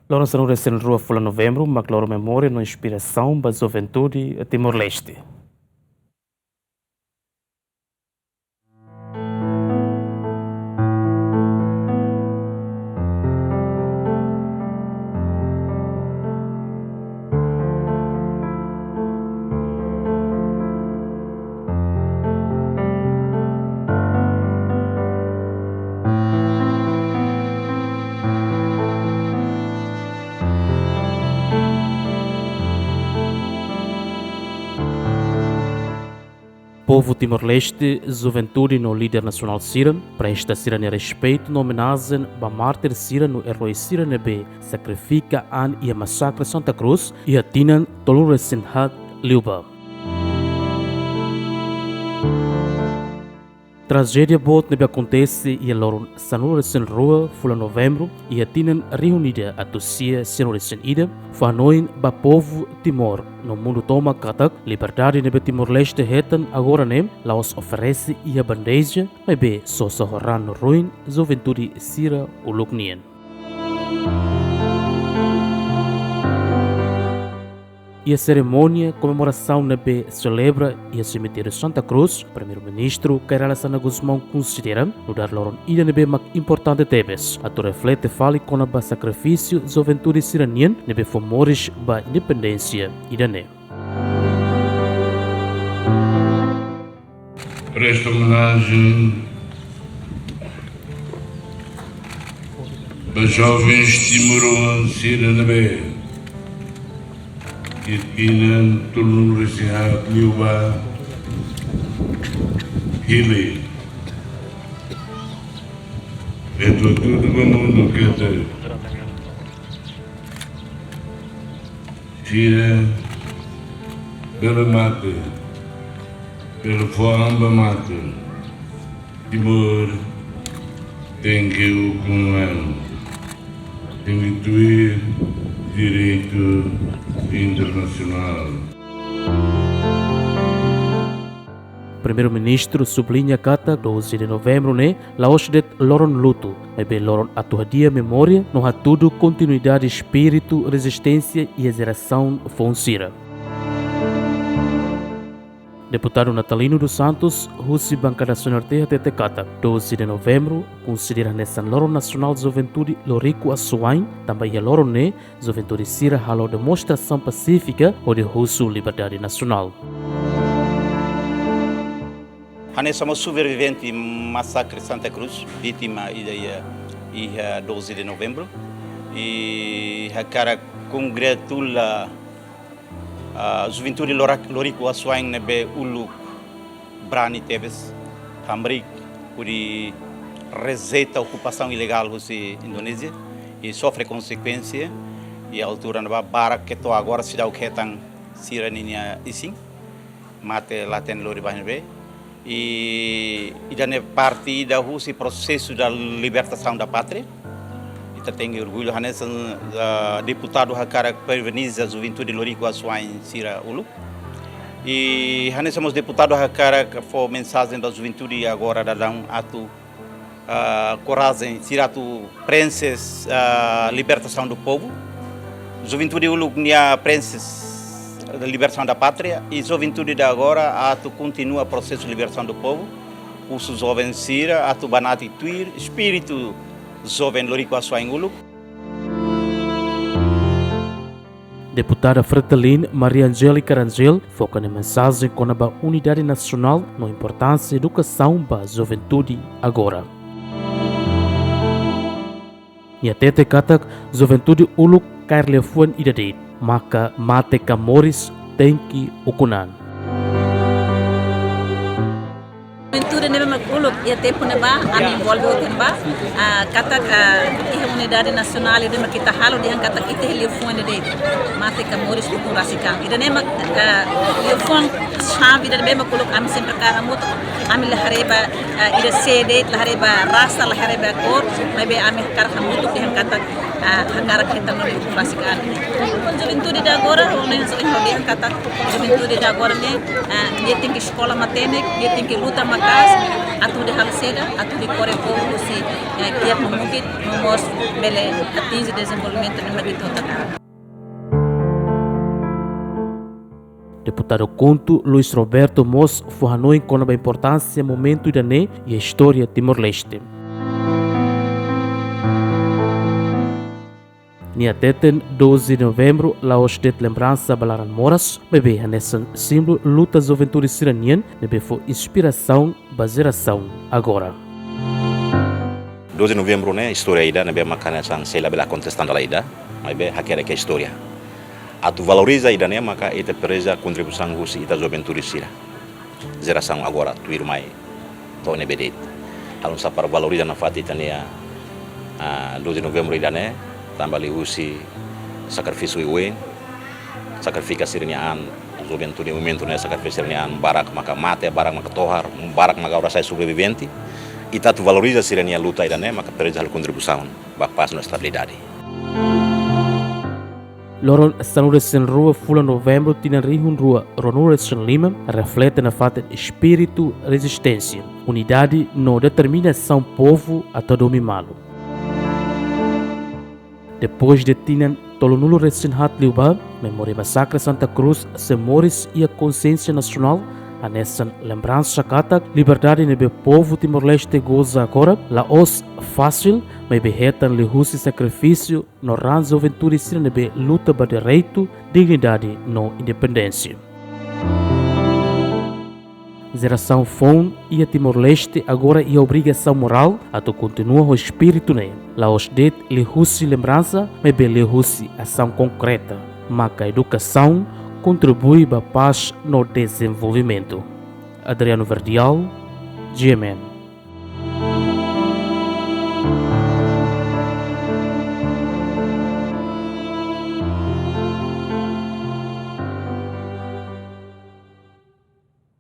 Loron se não recém rua fulan Novembru, mas Loron memoria no Inspirasaun da Juventude Timor-Leste. Povo Timor-Leste, Juventude no líder nacional Sira, presta Sira ne respeito no homenagem a mártir Sira no herói Sira nebe sacrifica an e a massacre Santa Cruz e atinan tolun resinhat liuba. Tragédia bot nebe acontece e a Loron sanur resin rua fula Novembru e atinan reunida a tosia sino resin ida fanoin ba povo Timor no mundo toma katak liberdade nebe Timor-Leste hetan agora nem laos oferece e a bandeja mebe so sohoran no ruin Juventude Sira uluknien. E a cerimônia comemoração nebe celebra e a cemitério Santa Cruz, primeiro-ministro Kairala Sana Guzmão considera no dar Loron ida nebe mak importante tebes. A tu reflete fale com a sacrifício Juventude Siranien nebe fomores ba independência idane. Presta homenagem aos jovens Timor-Leste nebe Inan tulung resihat liuba hili. Itu tudo mundo kita. Tira pela mata, pela forma mata. Timor tem que o comando, tem que ter direito internacional. Primeiro-ministro sublinha kata 12 de novembro né laos det Loron luto, ebe Loron atuadia memória no hatudo continuidade espírito, resistência e exeração fonsira. Deputado Natalino dos Santos, Russi Bancada Sonorte até Kata, 12 de novembro, considera nessa Loron Nacional de Juventude Lorico Assuain, também a Loron né, Juventude Sira halo demonstração pacífica ou de Russo Liberdade Nacional. Nós somos sobreviventes massacre Santa Cruz, vítima e 12 de novembro, e a cara congratula a Juventude Lorico Assuain nebe ulu brani tebes também por rejeita a ocupação ilegal da Indonésia e sofre consequência e a altura na bara que to agora se dá o que tão siraninia isim mate laten lori banbe e da parte da Rússia processo da libertação da pátria. Tenho orgulho nessa deputado Hakara Perveniza Juventude Lorico Assuain Sira Ulu e nós somos deputado Hakara que foi mensagem da Juventude agora da dar ato coragem Sira tu prenses libertação do povo Juventude Ulu nia prenses da libertação da pátria e Juventude da agora ato continua o processo de libertação do povo os jovens Sira ato banati tuir espírito jovem Lorico Assuain Ulu. Deputada Fretalin Maria Angélica Rangel foca na mensagem com a unidade nacional na importância da educação para a juventude agora. E até te kata juventude Ulu Carle Fuan idade, maka mate Camoris tem que okunan. Juventude nebe makuluk ia tempo neba ami envolve o temba kata a unidade nacional de kita halo de kata kita telefone de mate Camoris do Rasika ida nema telefone chave de bema kuluk ami sempre cara moto ami lahareba ida CD lahareba rasa lahareba cor mebe ami cara moto de kata hangara kita no Rasika Juventude da agora onen so de kata Juventude da agora ne dia tem que escola matene dia tem que luta macar mas atu de halceda, atu de core povo se que no mungkin nos bele atinge desenvolvimento de magitota. Deputado Conto Luiz Roberto Mos foi com a importância momento da e a história Timor-Leste. Nia teten 12 de novembro, lá os det lembrança balaran moras, bebê nessa símbolo luta juventude siranian, bebê foi inspiração, baseração agora. 12 de novembro né, história ida, nebe makana sang sela bela contestando la ida, mas be hakera que história. Atu valoriza ida né, maka ita presa contribuição gusi ita juventude sira. Geração agora tu irmai to ne bedet. Alun sa para valoriza na fati tania 12 de novembro ida né, tambah lihusi sakrifisui iwe, sakrifika sirniaan juventude momento né, sakrifika sirniaan barak maka mate, barak maka tohar, barak maka ora sai sobrevivente. Ita tu valoriza sirnia luta ida né, maka presa hal contribuição ba paz na estabilidade. Loron sanure sen rua fulan novembro tina rihun rua ronure sen lima reflete na fata espírito resistência, unidade no determinação povo a todo malo. Depois de tinan tolonulo recém hat liuba, memoria massacre Santa Cruz, Semoris e a consciência nacional, a nessa lembrança kata liberdade nebe povo Timor-Leste goza agora, la os fácil, mas behetan lihusi sacrifício no ran juventude sira nebe luta ba direito, dignidade no independência. Geração FON e a Timor-Leste agora é a obrigação moral a tu continua o espírito né. Lá os det lihusi lembrança, mas be lihusi ação concreta, mas a educação contribui para a paz no desenvolvimento. Adriano Verdial, GMN.